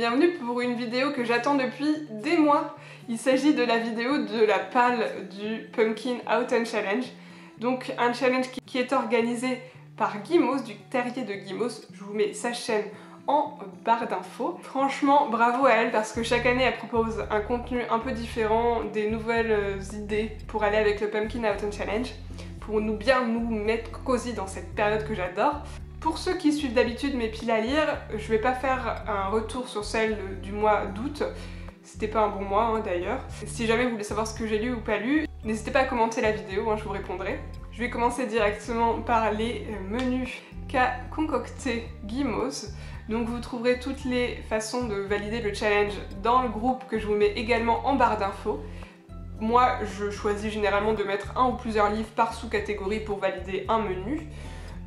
bienvenue pour une vidéo que j'attends depuis des mois. Il s'agit de la vidéo de la palle du Pumpkin Autumn Challenge. Donc un challenge qui est organisé par Guimauce, du terrier de Guimauce. Je vous mets sa chaîne en barre d'infos. Franchement, bravo à elle parce que chaque année elle propose un contenu un peu différent, des nouvelles idées pour aller avec le Pumpkin Autumn Challenge, pour bien nous mettre cosy dans cette période que j'adore. Pour ceux qui suivent d'habitude mes piles à lire, je vais pas faire un retour sur celle du mois d'août. C'était pas un bon mois d'ailleurs. Si jamais vous voulez savoir ce que j'ai lu ou pas lu, n'hésitez pas à commenter la vidéo, je vous répondrai. Je vais commencer directement par les menus qu'a concocté Guimauce. Donc vous trouverez toutes les façons de valider le challenge dans le groupe que je vous mets également en barre d'infos. Moi, je choisis généralement de mettre un ou plusieurs livres par sous-catégorie pour valider un menu.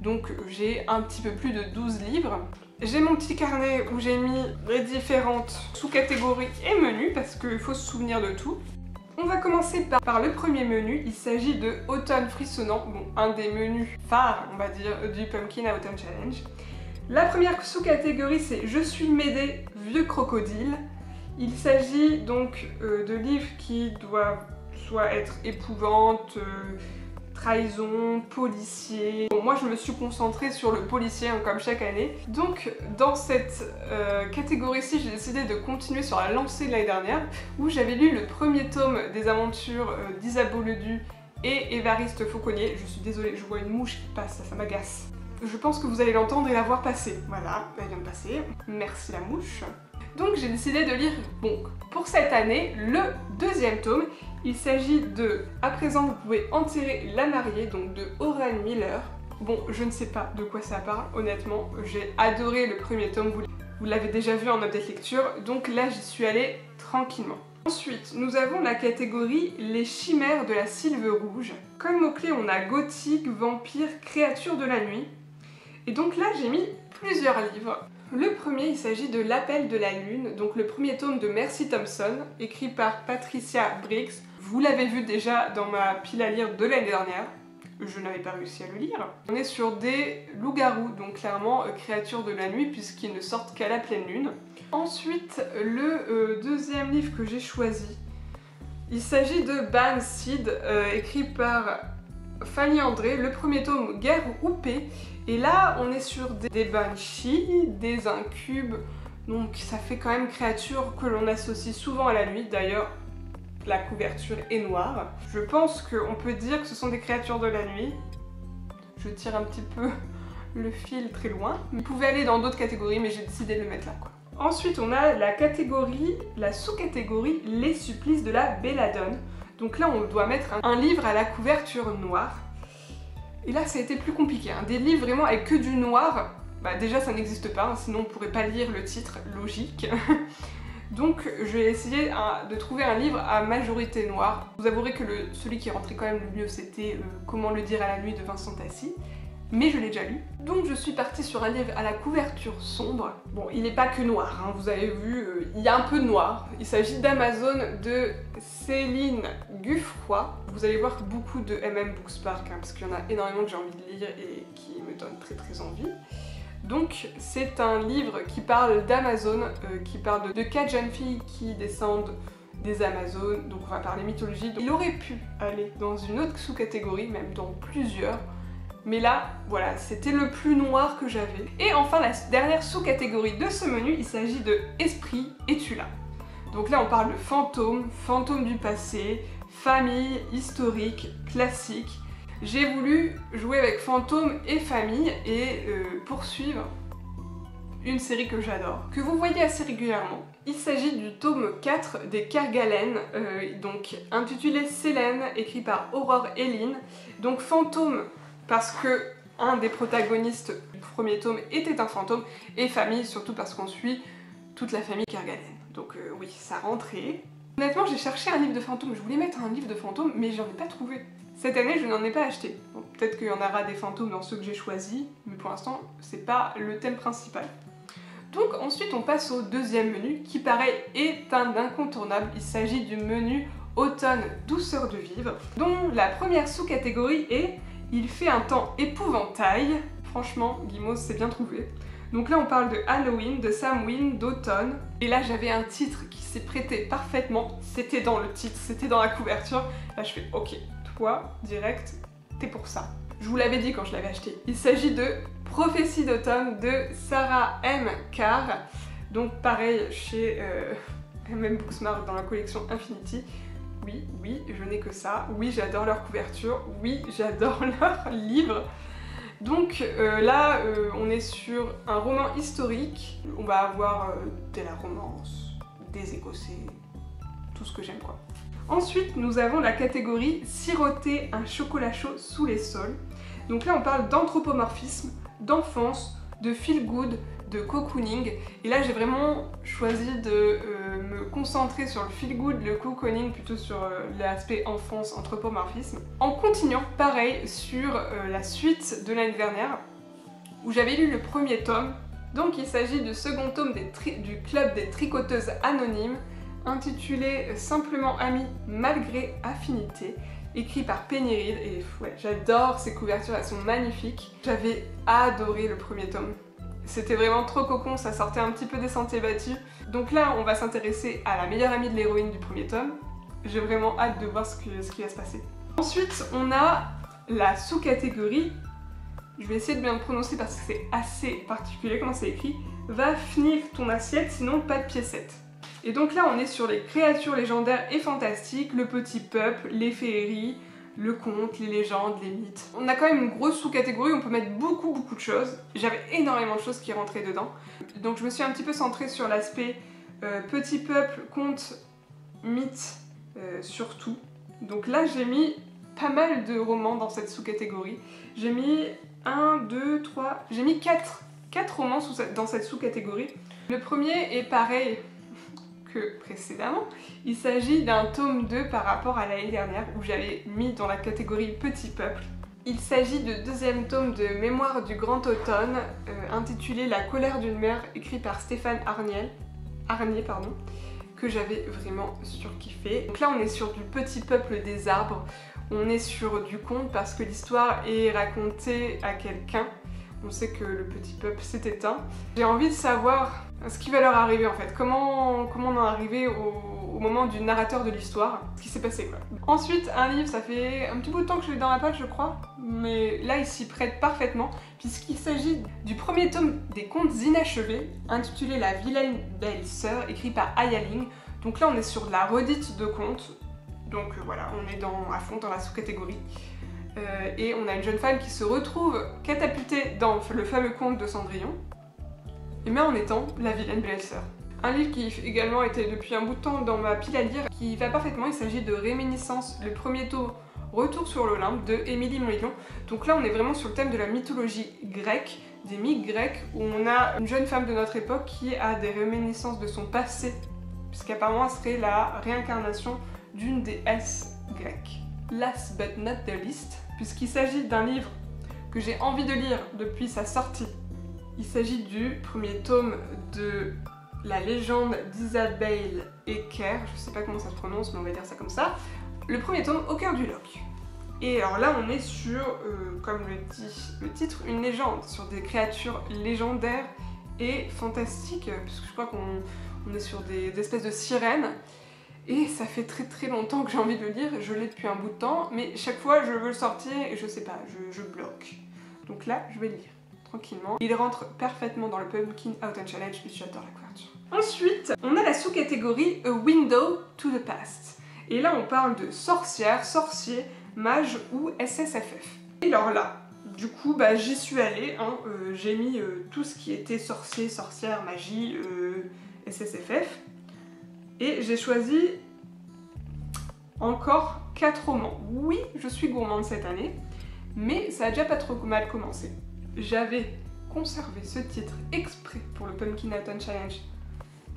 Donc j'ai un petit peu plus de 12 livres. J'ai mon petit carnet où j'ai mis les différentes sous-catégories et menus parce qu'il faut se souvenir de tout. On va commencer par le premier menu, il s'agit de Automne frissonnant, bon, un des menus phares, on va dire, du Pumpkin Autumn Challenge. La première sous-catégorie c'est Je suis Médée, vieux crocodile. Il s'agit donc de livres qui doivent soit être épouvantes, trahison, policier. Bon, moi je me suis concentrée sur le policier comme chaque année. Donc dans cette catégorie-ci, j'ai décidé de continuer sur la lancée de l'année dernière où j'avais lu le premier tome des aventures d'Isabeau Ledu et Évariste Fauconnier. Je suis désolée, je vois une mouche qui passe, ça m'agace. Je pense que vous allez l'entendre et la voir passer. Voilà, elle vient de passer. Merci la mouche. Donc j'ai décidé de lire, bon, pour cette année, le deuxième tome. Il s'agit de À présent vous pouvez enterrer la mariée, donc de Oren Miller. Bon, je ne sais pas de quoi ça parle, honnêtement. J'ai adoré le premier tome, vous l'avez déjà vu en update lecture, donc là j'y suis allée tranquillement. Ensuite, nous avons la catégorie Les chimères de la Sylve Rouge. Comme mot-clé, on a gothique, vampire, créature de la nuit. Et donc là, j'ai mis plusieurs livres. Le premier, il s'agit de L'Appel de la Lune, donc le premier tome de Mercy Thompson, écrit par Patricia Briggs. Vous l'avez vu déjà dans ma pile à lire de l'année dernière. Je n'avais pas réussi à le lire. On est sur des loups-garous, donc clairement créatures de la nuit puisqu'ils ne sortent qu'à la pleine lune. Ensuite, le deuxième livre que j'ai choisi, il s'agit de Ban Seed, écrit par Fanny André, le premier tome Guerre ou Paix. Et là, on est sur des banshees, des incubes, donc ça fait quand même créatures que l'on associe souvent à la nuit. D'ailleurs, la couverture est noire. Je pense qu'on peut dire que ce sont des créatures de la nuit. Je tire un petit peu le fil très loin. Vous pouvez aller dans d'autres catégories, mais j'ai décidé de le mettre là, quoi. Ensuite, on a la sous-catégorie Les supplices de la belladone. Donc là, on doit mettre un livre à la couverture noire. Et là, ça a été plus compliqué. Des livres vraiment avec que du noir, déjà ça n'existe pas, sinon on pourrait pas lire le titre, logique. Donc je vais essayer de trouver un livre à majorité noire. Vous avouerez que celui qui est rentré quand même le mieux, c'était Comment le dire à la nuit de Vincent Tassi. Mais je l'ai déjà lu. Donc je suis partie sur un livre à la couverture sombre. Bon, il n'est pas que noir, vous avez vu, il y a un peu de noir. Il s'agit d'Amazon de Céline Guffroy. Vous allez voir beaucoup de Bookspark, parce qu'il y en a énormément que j'ai envie de lire et qui me donnent très envie. Donc c'est un livre qui parle d'Amazon, qui parle de 4 jeunes filles qui descendent des Amazones, donc on va parler mythologie. Il aurait pu aller dans une autre sous-catégorie, même dans plusieurs. Mais là, voilà, c'était le plus noir que j'avais. Et enfin, la dernière sous-catégorie de ce menu, il s'agit de Esprit, es-tu là? Donc là, on parle de fantômes, fantômes du passé, famille, historique, classique. J'ai voulu jouer avec fantômes et famille et poursuivre une série que j'adore, que vous voyez assez régulièrement. Il s'agit du tome 4 des Kerguelen, donc intitulé Célène, écrit par Aurore Héline. Donc fantôme, parce que un des protagonistes du premier tome était un fantôme, et famille surtout parce qu'on suit toute la famille Kerguelen. Donc oui, ça rentrait. Honnêtement, j'ai cherché un livre de fantômes, je voulais mettre un livre de fantômes, mais j'en ai pas trouvé. Cette année, je n'en ai pas acheté. Bon, peut-être qu'il y en aura des fantômes dans ceux que j'ai choisis, mais pour l'instant, c'est pas le thème principal. Donc ensuite, on passe au deuxième menu, qui pareil est un incontournable. Il s'agit du menu Automne douceur de vivre, dont la première sous-catégorie est Il fait un temps épouvantail. Franchement, Guimauce s'est bien trouvé. Donc là on parle de Halloween, de Samhain, d'automne. Et là j'avais un titre qui s'est prêté parfaitement. C'était dans le titre, c'était dans la couverture. Là je fais ok, toi, direct, t'es pour ça. Je vous l'avais dit quand je l'avais acheté. Il s'agit de Prophétie d'automne de Sarah M. Carr. Donc pareil chez MM Booksmart dans la collection Infinity. Oui, je n'ai que ça. Oui, j'adore leur couverture. Oui, j'adore leurs livres. Donc là, on est sur un roman historique. On va avoir de la romance, des écossais, tout ce que j'aime quoi. Ensuite, nous avons la catégorie siroter un chocolat chaud sous les sols. Donc là, on parle d'anthropomorphisme, d'enfance, de feel good, de cocooning. Et là, j'ai vraiment choisi de me concentrer sur le feel good, le cocooning, plutôt sur l'aspect enfance, anthropomorphisme. En continuant, pareil, sur la suite de l'année dernière, où j'avais lu le premier tome. Donc il s'agit du second tome du club des tricoteuses anonymes, intitulé Simplement amis malgré affinité, écrit par Penny Reid. Et ouais, j'adore ces couvertures, elles sont magnifiques. J'avais adoré le premier tome. C'était vraiment trop cocon, ça sortait un petit peu des sentiers battus. Donc là, on va s'intéresser à la meilleure amie de l'héroïne du premier tome. J'ai vraiment hâte de voir ce qui va se passer. Ensuite, on a la sous-catégorie, je vais essayer de bien le prononcer parce que c'est assez particulier comment c'est écrit, va finir ton assiette, sinon pas de piécette. Et donc là, on est sur les créatures légendaires et fantastiques, le petit peuple, les féeries, le conte, les légendes, les mythes. On a quand même une grosse sous-catégorie, on peut mettre beaucoup de choses. J'avais énormément de choses qui rentraient dedans. Donc je me suis un petit peu centrée sur l'aspect petit peuple, conte, mythe, surtout. Donc là j'ai mis pas mal de romans dans cette sous-catégorie. J'ai mis 1, 2, 3... J'ai mis 4 romans dans cette sous-catégorie. Le premier est pareil que précédemment. Il s'agit d'un tome 2 par rapport à l'année dernière où j'avais mis dans la catégorie Petit Peuple. Il s'agit du deuxième tome de Mémoire du Grand Automne intitulé La colère d'une mère, écrit par Stéphane Arnier, que j'avais vraiment surkiffé. Donc là on est sur du Petit Peuple des arbres, on est sur du conte parce que l'histoire est racontée à quelqu'un. On sait que le petit peuple s'est éteint. J'ai envie de savoir ce qui va leur arriver en fait, comment on en est arrivé au moment du narrateur de l'histoire, ce qui s'est passé quoi. Ensuite, un livre, ça fait un petit bout de temps que je l'ai dans la page je crois, mais là il s'y prête parfaitement, puisqu'il s'agit du premier tome des contes inachevés, intitulé La vilaine belle-sœur, écrit par Aya Ling. Donc là on est sur de la redite de contes, donc voilà, on est à fond dans la sous-catégorie. Et on a une jeune femme qui se retrouve catapultée dans le fameux conte de Cendrillon, mais en étant la vilaine belle-sœur. Un livre qui également était depuis un bout de temps dans ma pile à lire, qui va parfaitement, il s'agit de Réminiscence, le premier tome Retour sur l'Olympe de Émilie Moillon. Donc là on est vraiment sur le thème de la mythologie grecque, des mythes grecs, où on a une jeune femme de notre époque qui a des réminiscences de son passé, puisqu'apparemment elle serait la réincarnation d'une déesse grecque. Last but not the least, puisqu'il s'agit d'un livre que j'ai envie de lire depuis sa sortie. Il s'agit du premier tome de La légende d'Isabelle Ecker, je sais pas comment ça se prononce mais on va dire ça comme ça. Le premier tome Au cœur du loch. Et alors là on est sur, comme le dit le titre, une légende, sur des créatures légendaires et fantastiques, puisque je crois qu'on est sur des espèces de sirènes. Et ça fait très longtemps que j'ai envie de le lire, je l'ai depuis un bout de temps, mais chaque fois je veux le sortir et je sais pas, je bloque. Donc là, je vais le lire tranquillement. Il rentre parfaitement dans le Pumpkin Autumn Challenge, puisque j'adore la couverture. Ensuite, on a la sous-catégorie A Window to the Past. Et là, on parle de sorcière, sorcier, mage ou SSFF. Et alors là, du coup, bah, j'y suis allée, hein, j'ai mis tout ce qui était sorcier, sorcière, magie, SSFF. Et j'ai choisi encore 4 romans. Oui, je suis gourmande cette année, mais ça a déjà pas trop mal commencé. J'avais conservé ce titre exprès pour le Pumpkin Autumn Challenge,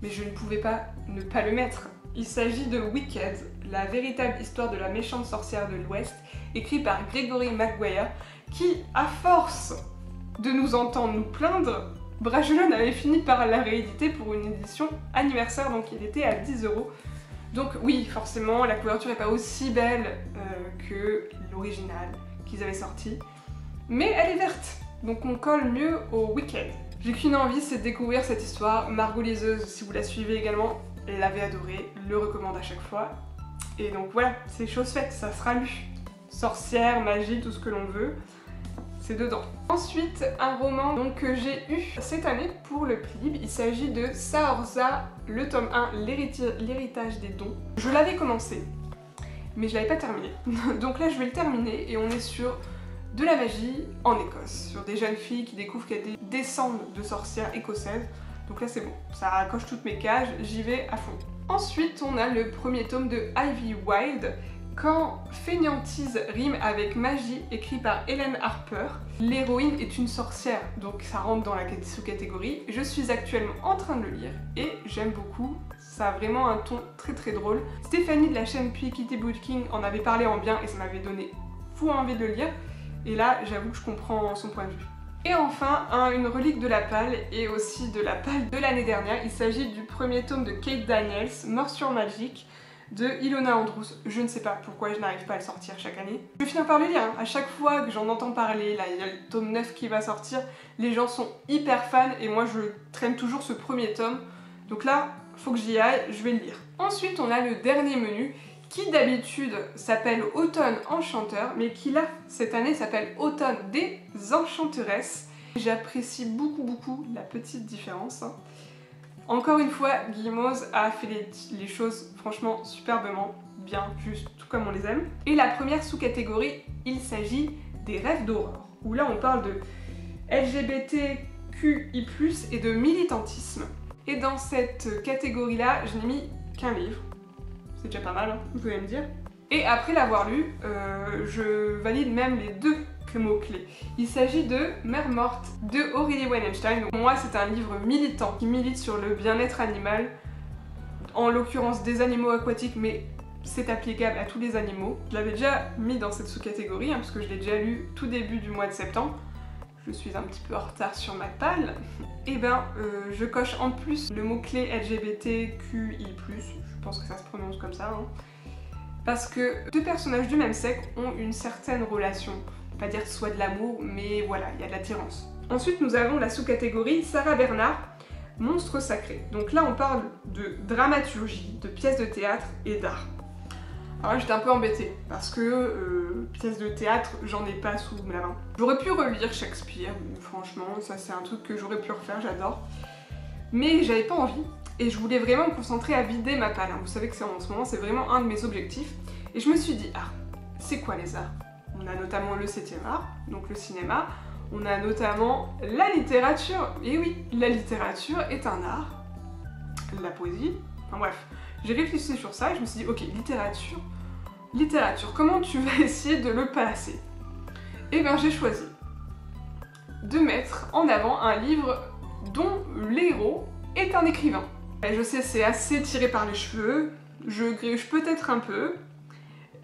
mais je ne pouvais pas ne pas le mettre. Il s'agit de Wicked, la véritable histoire de la méchante sorcière de l'Ouest, écrit par Gregory Maguire, qui, à force de nous entendre nous plaindre, Brajlon avait fini par la rééditer pour une édition anniversaire, donc il était à 10 €. Donc oui, forcément, la couverture n'est pas aussi belle que l'original qu'ils avaient sorti, mais elle est verte, donc on colle mieux au Wicked. J'ai qu'une envie, c'est de découvrir cette histoire. Margot Liseuse, si vous la suivez également, elle l'avait adoré, le recommande à chaque fois. Et donc voilà, c'est chose faite, ça sera lu. Sorcière, magie, tout ce que l'on veut, c'est dedans. Ensuite, un roman donc, que j'ai eu cette année pour le Plib. Il s'agit de Saorza, le tome 1, l'héritage des dons. Je l'avais commencé, mais je l'avais pas terminé. Donc là, je vais le terminer et on est sur de la magie en Écosse, sur des jeunes filles qui découvrent qu'il y a des descentes de sorcières écossaises. Donc là c'est bon, ça coche toutes mes cases, j'y vais à fond. Ensuite on a le premier tome de Ivy Wild, Quand fainéantise rime avec magie, écrit par Helen Harper. L'héroïne est une sorcière, donc ça rentre dans la sous-catégorie. Je suis actuellement en train de le lire et j'aime beaucoup. Ça a vraiment un ton très drôle. Stéphanie de la chaîne Kitty Booking en avait parlé en bien et ça m'avait donné fou envie de le lire. Et là, j'avoue que je comprends son point de vue. Et enfin, une relique de la palle et aussi de la palle de l'année dernière. Il s'agit du premier tome de Kate Daniels, Morsure magique, de Ilona Andrews. Je ne sais pas pourquoi je n'arrive pas à le sortir chaque année. Je vais finir par le lire, hein. À chaque fois que j'en entends parler, là il y a le tome 9 qui va sortir, les gens sont hyper fans et moi je traîne toujours ce premier tome. Donc là, faut que j'y aille, je vais le lire. Ensuite, on a le dernier menu, qui d'habitude s'appelle Automne Enchanteur, mais qui là, cette année, s'appelle Automne des Enchanteresses. J'apprécie beaucoup la petite différence. Encore une fois, Guillemoz a fait les choses franchement superbement bien, juste tout comme on les aime. Et la première sous-catégorie, il s'agit des rêves d'aurore, où là on parle de LGBTQI+, et de militantisme. Et dans cette catégorie-là, je n'ai mis qu'un livre. C'est déjà pas mal, hein, vous pouvez me dire. Et après l'avoir lu, je valide même les 2 mots-clés. Il s'agit de Mère morte de Aurélie Wallenstein. Donc, moi, c'est un livre militant qui milite sur le bien-être animal, en l'occurrence des animaux aquatiques, mais c'est applicable à tous les animaux. Je l'avais déjà mis dans cette sous-catégorie, hein, parce que je l'ai déjà lu tout début du mois de septembre. Je suis un petit peu en retard sur ma palle. Et ben, je coche en plus le mot-clé LGBTQI+, je pense que ça se prononce comme ça, hein, parce que 2 personnages du même sexe ont une certaine relation. Pas dire que ce soit de l'amour, mais voilà, il y a de l'attirance. Ensuite, nous avons la sous-catégorie Sarah Bernard, Monstre sacré. Donc là, on parle de dramaturgie, de pièces de théâtre et d'art. Alors là, j'étais un peu embêtée, parce que pièces de théâtre, j'en ai pas sous la main. J'aurais pu relire Shakespeare, franchement, ça c'est un truc que j'aurais pu refaire, j'adore. Mais j'avais pas envie, et je voulais vraiment me concentrer à vider ma palle. Vous savez que en ce moment, c'est vraiment un de mes objectifs. Et je me suis dit, ah, c'est quoi les arts? On a notamment le 7e art, donc le cinéma. On a notamment la littérature. Et oui, la littérature est un art. La poésie. Enfin bref, j'ai réfléchi sur ça et je me suis dit, ok, littérature, comment tu vas essayer de le placer? Et bien j'ai choisi de mettre en avant un livre dont l'héros est un écrivain. Et je sais, c'est assez tiré par les cheveux, je gruge peut-être un peu,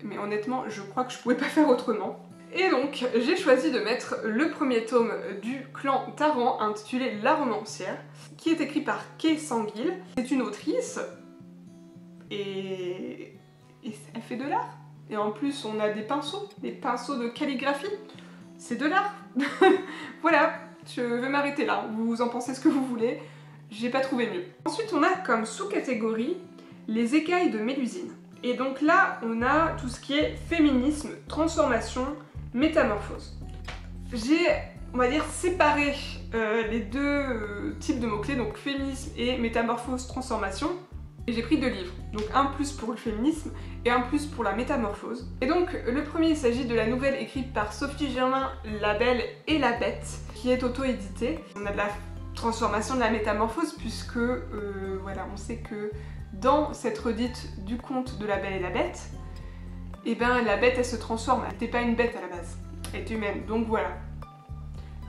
mais honnêtement, je crois que je pouvais pas faire autrement. Et donc, j'ai choisi de mettre le premier tome du clan Taran, intitulé La Romancière, qui est écrit par Kay Sanguil. C'est une autrice, et elle fait de l'art. Et en plus, on a des pinceaux de calligraphie. C'est de l'art. Voilà, je vais m'arrêter là. Vous en pensez ce que vous voulez. J'ai pas trouvé mieux. Ensuite, on a comme sous-catégorie les écailles de Mélusine. Et donc là, on a tout ce qui est féminisme, transformation, métamorphose. J'ai, on va dire, séparé les 2 types de mots-clés, donc féminisme et métamorphose, transformation. Et j'ai pris 2 livres, donc un plus pour le féminisme et un plus pour la métamorphose. Et donc le premier, il s'agit de la nouvelle écrite par Sophie Germain, La Belle et la Bête, qui est auto-éditée. On a de la transformation, de la métamorphose, puisque voilà, on sait que dans cette redite du conte de La Belle et la Bête, et ben la bête elle se transforme, elle n'était pas une bête à la base, elle était humaine, donc voilà.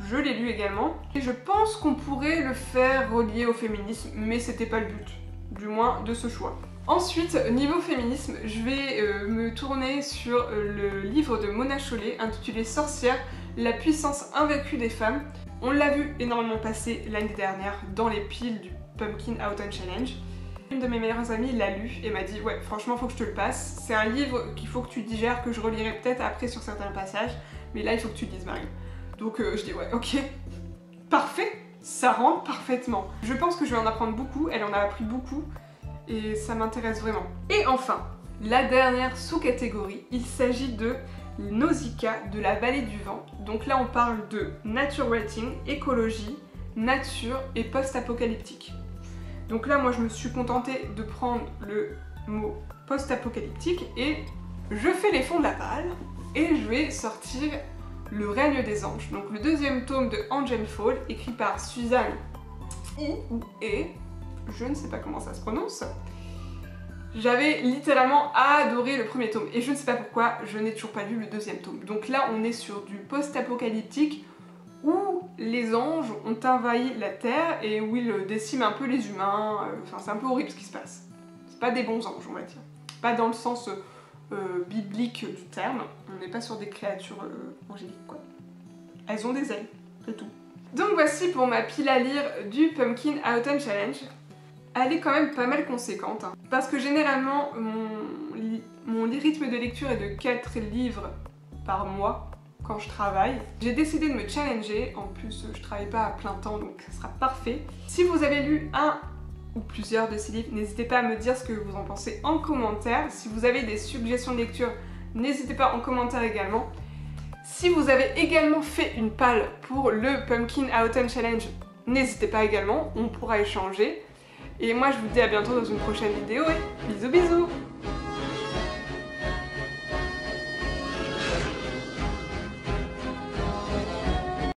Je l'ai lu également, et je pense qu'on pourrait le faire relier au féminisme, mais c'était pas le but, du moins de ce choix. Ensuite, niveau féminisme, je vais me tourner sur le livre de Mona Chollet, intitulé Sorcière, la puissance invaincue des femmes. On l'a vu énormément passer l'année dernière dans les piles du Pumpkin Autumn Challenge. Une de mes meilleures amies l'a lu et m'a dit ouais franchement faut que je te le passe, c'est un livre qu'il faut que tu digères, que je relirai peut-être après sur certains passages, mais là il faut que tu le lises Marie. Donc je dis ouais ok, parfait, ça rentre parfaitement. Je pense que je vais en apprendre beaucoup, elle en a appris beaucoup, et ça m'intéresse vraiment. Et enfin, la dernière sous-catégorie, il s'agit de Nausicaa de la vallée du vent. Donc là on parle de nature writing, écologie, nature et post-apocalyptique. Donc là moi je me suis contentée de prendre le mot post-apocalyptique et je fais les fonds de la palle et je vais sortir Le règne des anges, donc le deuxième tome de Angelfall, écrit par Suzanne E, je ne sais pas comment ça se prononce. J'avais littéralement adoré le premier tome et je ne sais pas pourquoi je n'ai toujours pas lu le deuxième tome. Donc là on est sur du post-apocalyptique où les anges ont envahi la Terre et où ils déciment un peu les humains, enfin c'est un peu horrible ce qui se passe. C'est pas des bons anges on va dire, pas dans le sens biblique du terme, on n'est pas sur des créatures angéliques quoi. Elles ont des ailes, c'est tout. Donc voici pour ma pile à lire du Pumpkin Autumn Challenge. Elle est quand même pas mal conséquente, hein, parce que généralement mon rythme de lecture est de 4 livres par mois quand je travaille. J'ai décidé de me challenger, en plus je travaille pas à plein temps donc ça sera parfait. Si vous avez lu un ou plusieurs de ces livres, n'hésitez pas à me dire ce que vous en pensez en commentaire. Si vous avez des suggestions de lecture, n'hésitez pas en commentaire également. Si vous avez également fait une palle pour le Pumpkin Autumn Challenge, n'hésitez pas également, on pourra échanger. Et moi je vous dis à bientôt dans une prochaine vidéo et bisous bisous.